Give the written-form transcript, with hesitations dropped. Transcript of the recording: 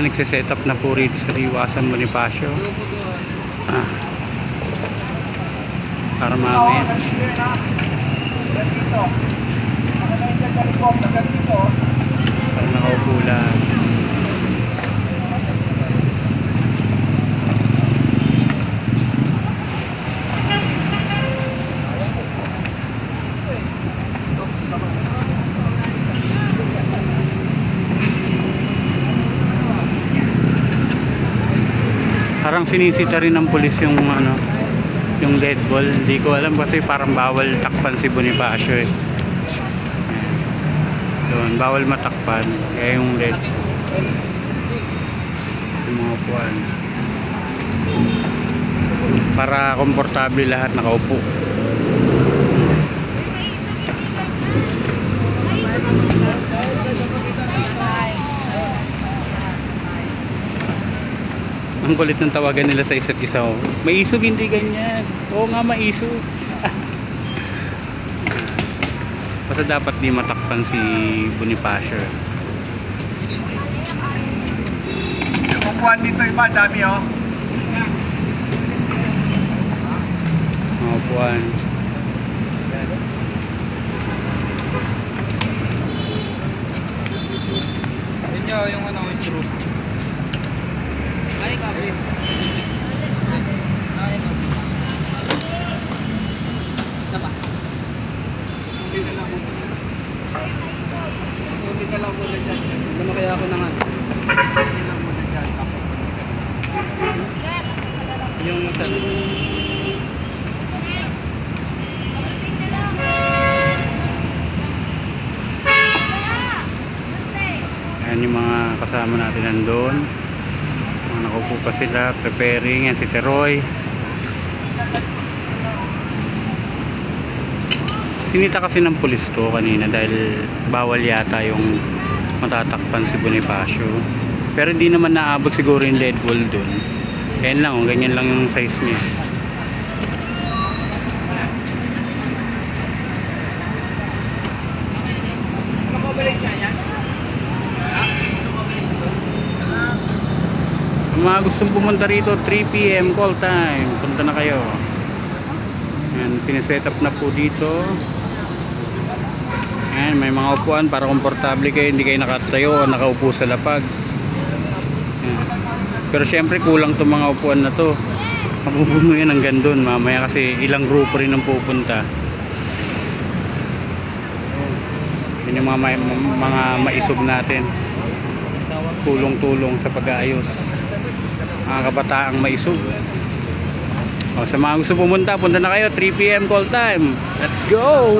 nagsiset up na po rito sa Iwasan Bonifacio. Para mamaya. Para nakaupo lang. Parang sinisita rin ng pulis yung ano, yung dead ball. Hindi ko alam kasi parang bawal takpan si Bonifacio eh. Doon, bawal matakpan. Kaya yung dead yung mga upuan. Para komportable lahat nakaupo. Ang kulit ng tawagan nila sa isa't isa. Oh. Maisog, hindi ganyan. Oo nga, maisog. Basta dapat di matakpan si Bonifacio. Upuan dito iba, dami oh. Mga upuan. Yun nyo, yung ano, straw. Ay, kabi. Ay, kabi. Sapa. Hindi na lang muna. Hindi na lang muna dyan. Ano kaya ako nang ano? Hindi lang muna dyan. Yung sabi. Ayan yung mga kasama natin nandun. Nakaupo pa sila, preparing. Yan si Teroy. Sinita kasi ng pulis to kanina dahil bawal yata yung matatakpan si Bonifacio. Pero hindi naman naabot siguro yung lead ball dun. Yan lang, ganyan lang yung size niya. Mga gustong pumunta rito 3 PM call time, punta na kayo. Yan, sineset up na po dito. Yan, may mga upuan para komportable kayo, hindi kayo nakatayo o nakaupo sa lapag. Yan. Pero syempre kulang itong mga upuan na to. Mapupuno yan hanggang dun mamaya kasi ilang grupo rin ang pupunta. Yan yung mga maisog natin, tulong-tulong sa pag-aayos. Mga kabataang maisog. O, sa mga gusto pumunta, punta na kayo. 3 PM call time. Let's go!